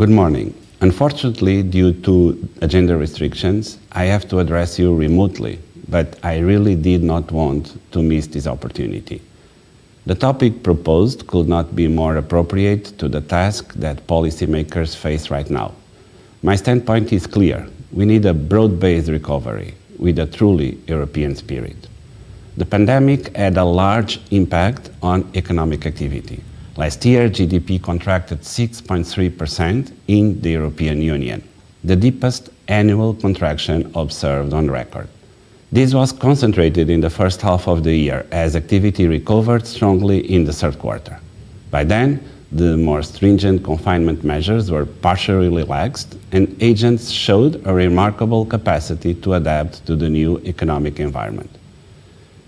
Good morning. Unfortunately, due to agenda restrictions, I have to address you remotely, but I really did not want to miss this opportunity. The topic proposed could not be more appropriate to the task that policymakers face right now. My standpoint is clear. We need a broad-based recovery with a truly European spirit. The pandemic had a large impact on economic activity. Last year, GDP contracted 6.3% in the European Union, the deepest annual contraction observed on record. This was concentrated in the first half of the year as activity recovered strongly in the third quarter. By then, the more stringent confinement measures were partially relaxed and agents showed a remarkable capacity to adapt to the new economic environment.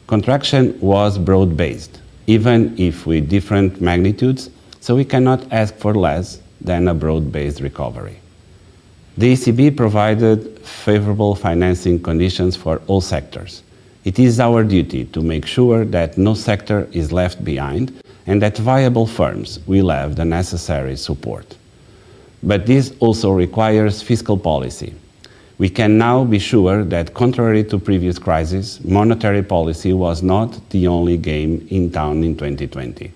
Contraction was broad-based, even if with different magnitudes, so we cannot ask for less than a broad-based recovery. The ECB provided favorable financing conditions for all sectors. It is our duty to make sure that no sector is left behind and that viable firms will have the necessary support. But this also requires fiscal policy. We can now be sure that, contrary to previous crises, monetary policy was not the only game in town in 2020.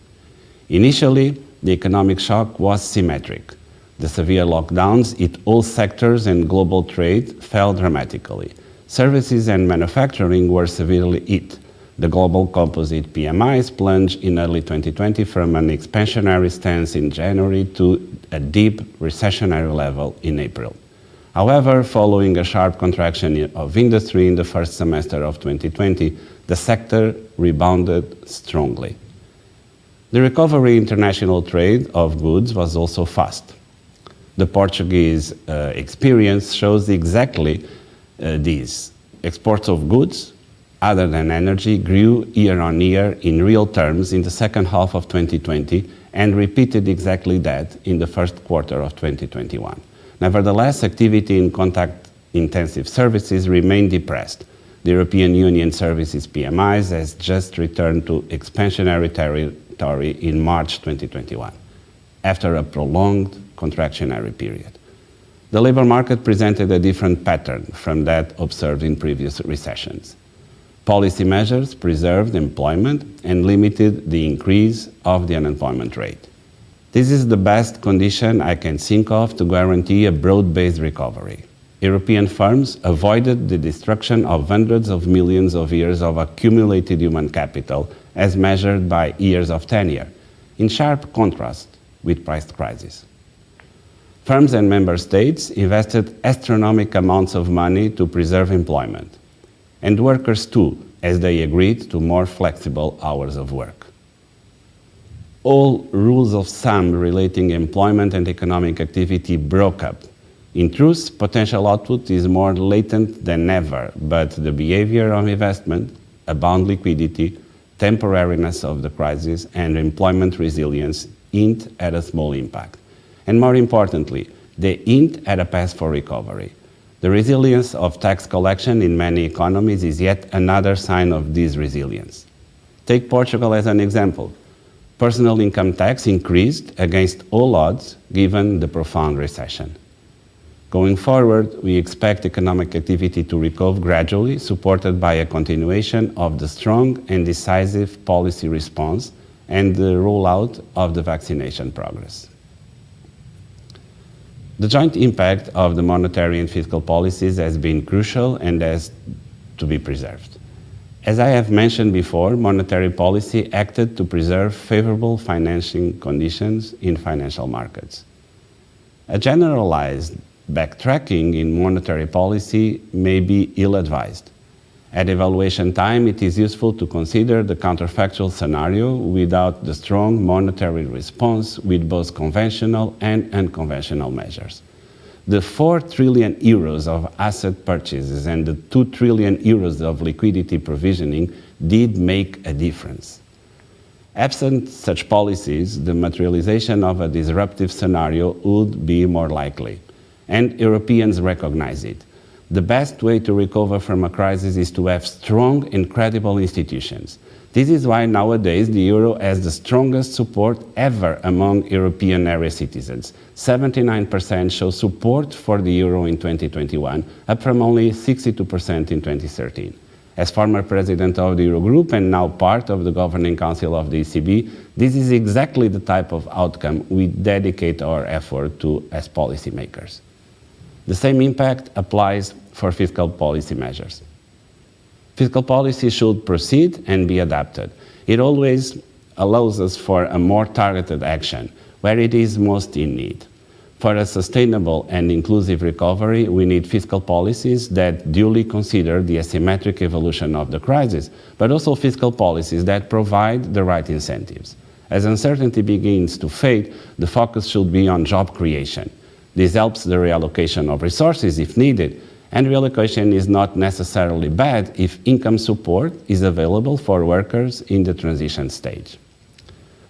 Initially, the economic shock was symmetric. The severe lockdowns hit all sectors and global trade fell dramatically. Services and manufacturing were severely hit. The global composite PMIs plunged in early 2020 from an expansionary stance in January to a deep recessionary level in April. However, following a sharp contraction of industry in the first semester of 2020, the sector rebounded strongly. The recovery in international trade of goods was also fast. The Portuguese experience shows exactly this. Exports of goods, other than energy, grew year on year in real terms in the second half of 2020 and repeated exactly that in the first quarter of 2021. Nevertheless, activity in contact-intensive services remained depressed. The European Union services PMIs has just returned to expansionary territory in March 2021, after a prolonged contractionary period. The labor market presented a different pattern from that observed in previous recessions. Policy measures preserved employment and limited the increase of the unemployment rate. This is the best condition I can think of to guarantee a broad-based recovery. European firms avoided the destruction of hundreds of millions of years of accumulated human capital as measured by years of tenure, in sharp contrast with price crisis. Firms and member states invested astronomical amounts of money to preserve employment, and workers too, as they agreed to more flexible hours of work. All rules of thumb relating employment and economic activity broke up. In truth, potential output is more latent than ever, but the behavior of investment, abound liquidity, temporariness of the crisis, and employment resilience hint at a small impact. And more importantly, they hint at a path for recovery. The resilience of tax collection in many economies is yet another sign of this resilience. Take Portugal as an example. Personal income tax increased against all odds given the profound recession. Going forward, we expect economic activity to recover gradually, supported by a continuation of the strong and decisive policy response and the rollout of the vaccination progress. The joint impact of the monetary and fiscal policies has been crucial and has to be preserved. As I have mentioned before, monetary policy acted to preserve favorable financing conditions in financial markets. A generalized backtracking in monetary policy may be ill-advised. At evaluation time, it is useful to consider the counterfactual scenario without the strong monetary response with both conventional and unconventional measures. The 4 trillion euros of asset purchases and the 2 trillion euros of liquidity provisioning did make a difference. Absent such policies, the materialization of a disruptive scenario would be more likely, and Europeans recognize it. The best way to recover from a crisis is to have strong and credible institutions. This is why nowadays the euro has the strongest support ever among European area citizens. 79% show support for the euro in 2021, up from only 62% in 2013. As former president of the Eurogroup and now part of the Governing Council of the ECB, this is exactly the type of outcome we dedicate our effort to as policymakers. The same impact applies for fiscal policy measures. Fiscal policy should proceed and be adapted. It always allows us for a more targeted action where it is most in need. For a sustainable and inclusive recovery, we need fiscal policies that duly consider the asymmetric evolution of the crisis, but also fiscal policies that provide the right incentives. As uncertainty begins to fade, the focus should be on job creation. This helps the reallocation of resources if needed, and reallocation is not necessarily bad if income support is available for workers in the transition stage.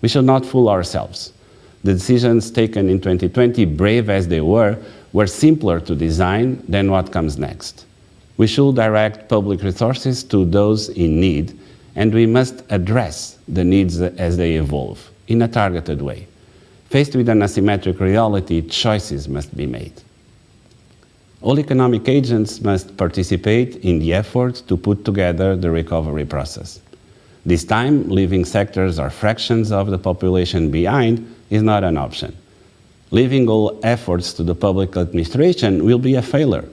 We should not fool ourselves. The decisions taken in 2020, brave as they were simpler to design than what comes next. We should direct public resources to those in need, and we must address the needs as they evolve in a targeted way. Faced with an asymmetric reality, choices must be made. All economic agents must participate in the effort to put together the recovery process. This time, leaving sectors or fractions of the population behind is not an option. Leaving all efforts to the public administration will be a failure.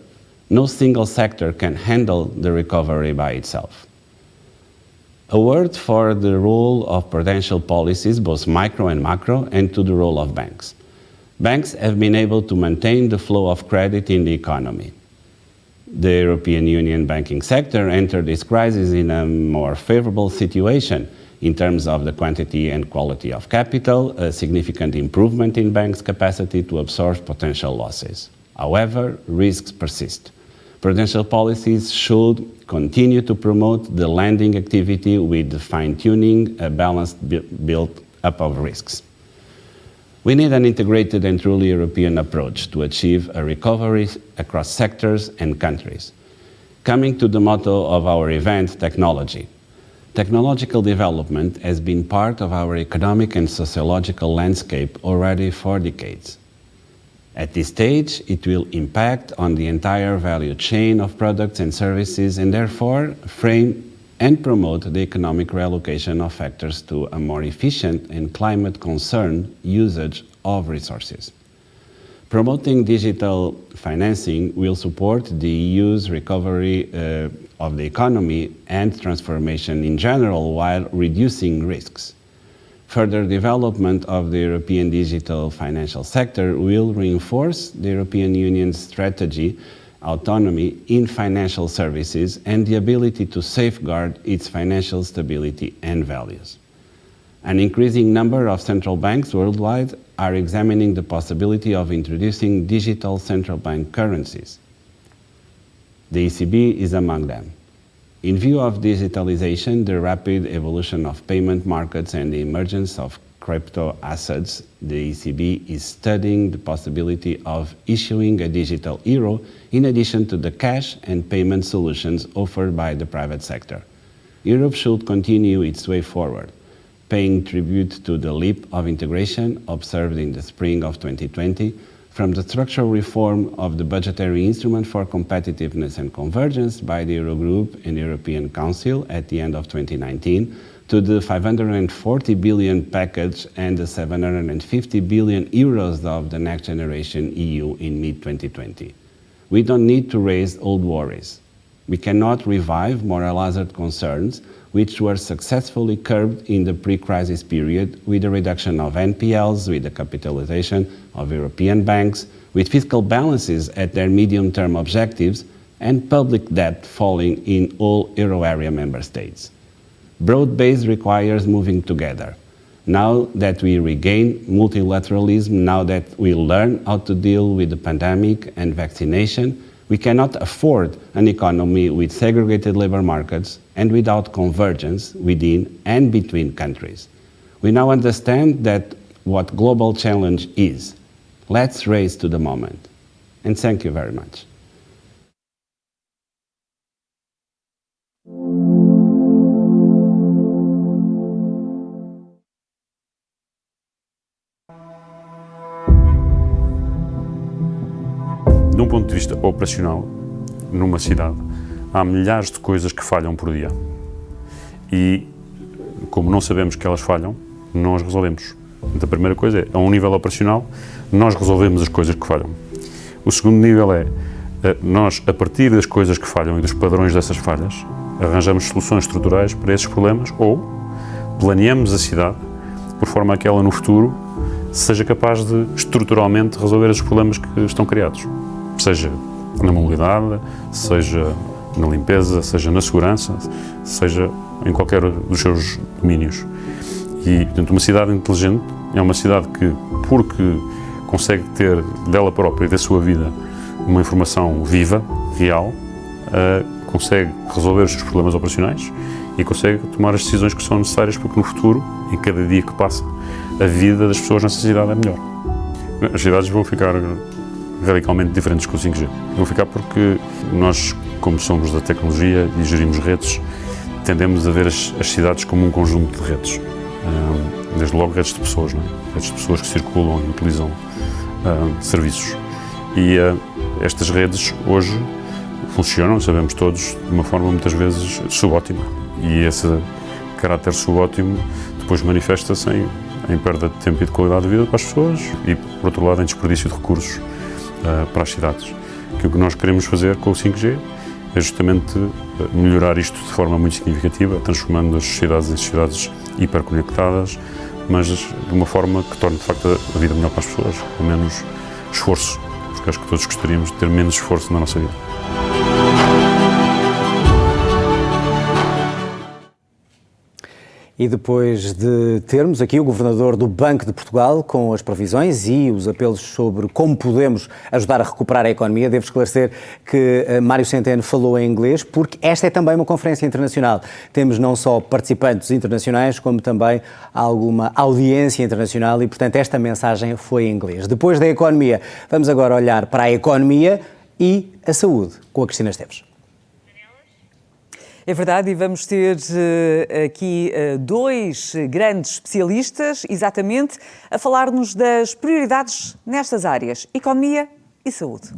No single sector can handle the recovery by itself. A word for the role of prudential policies, both micro and macro, and to the role of banks. Banks have been able to maintain the flow of credit in the economy. The European Union banking sector entered this crisis in a more favorable situation in terms of the quantity and quality of capital, a significant improvement in banks' capacity to absorb potential losses. However, risks persist. Prudential policies should continue to promote the lending activity with fine-tuning a balanced build-up of risks. We need an integrated and truly European approach to achieve a recovery across sectors and countries. Coming to the motto of our event, technology. Technological development has been part of our economic and sociological landscape already for decades. At this stage, it will impact on the entire value chain of products and services and therefore frame and promote the economic reallocation of factors to a more efficient and climate-concerned usage of resources. Promoting digital financing will support the EU's recovery of the economy and transformation in general while reducing risks. Further development of the European digital financial sector will reinforce the European Union's strategy, autonomy in financial services, and the ability to safeguard its financial stability and values. An increasing number of central banks worldwide are examining the possibility of introducing digital central bank currencies. The ECB is among them. In view of digitalization, the rapid evolution of payment markets and the emergence of crypto assets, the ECB is studying the possibility of issuing a digital euro in addition to the cash and payment solutions offered by the private sector. Europe should continue its way forward, paying tribute to the leap of integration observed in the spring of 2020, from the structural reform of the budgetary instrument for competitiveness and convergence by the Eurogroup and European Council at the end of 2019, to the 540 billion package and the 750 billion euros of the Next Generation EU in mid-2020. We don't need to raise old worries. We cannot revive moral hazard concerns which were successfully curbed in the pre-crisis period with the reduction of NPLs, with the capitalization of European banks, with fiscal balances at their medium-term objectives, and public debt falling in all euro area member states. Broad-based requires moving together. Now that we regain multilateralism, now that we learn how to deal with the pandemic and vaccination, we cannot afford an economy with segregated labor markets and without convergence within and between countries. We now understand that what global challenge is. Let's race to the moment. And thank you very much. vista operacional, numa cidade, há milhares de coisas que falham por dia. E, como não sabemos que elas falham, não as resolvemos. Então, a primeira coisa é, a um nível operacional, nós resolvemos as coisas que falham. O segundo nível é, nós, a partir das coisas que falham e dos padrões dessas falhas, arranjamos soluções estruturais para esses problemas ou planeamos a cidade por forma a que ela, no futuro, seja capaz de, estruturalmente, resolver esses problemas que estão criados. Seja na mobilidade, seja na limpeza, seja na segurança, seja em qualquer dos seus domínios. E, portanto, uma cidade inteligente é uma cidade que, porque consegue ter dela própria e da sua vida uma informação viva, real, consegue resolver os seus problemas operacionais e consegue tomar as decisões que são necessárias porque no futuro, em cada dia que passa, a vida das pessoas nessa cidade é melhor. As cidades vão ficar radicalmente diferentes com o 5G. Vão ficar porque nós, como somos da tecnologia e gerimos redes, tendemos a ver as cidades como um conjunto de redes. Desde logo redes de pessoas, não é? Redes de pessoas que circulam e utilizam serviços. E estas redes hoje funcionam, sabemos todos, de uma forma muitas vezes subótima. E esse caráter subótimo depois manifesta-se em perda de tempo e de qualidade de vida para as pessoas e, por outro lado, em desperdício de recursos para as cidades. Que o que nós queremos fazer com o 5G é justamente melhorar isto de forma muito significativa, transformando as sociedades em sociedades hiperconectadas, mas de uma forma que torne, de facto, a vida melhor para as pessoas, com menos esforço, porque acho que todos gostaríamos de ter menos esforço na nossa vida. E depois de termos aqui o Governador do Banco de Portugal com as previsões e os apelos sobre como podemos ajudar a recuperar a economia, devo esclarecer que Mário Centeno falou em inglês porque esta é também uma conferência internacional. Temos não só participantes internacionais, como também alguma audiência internacional e, portanto, esta mensagem foi em inglês. Depois da economia, vamos agora olhar para a economia e a saúde, com a Cristina Esteves. É verdade, e vamos ter aqui dois grandes especialistas, exatamente, a falar-nos das prioridades nestas áreas, economia e saúde.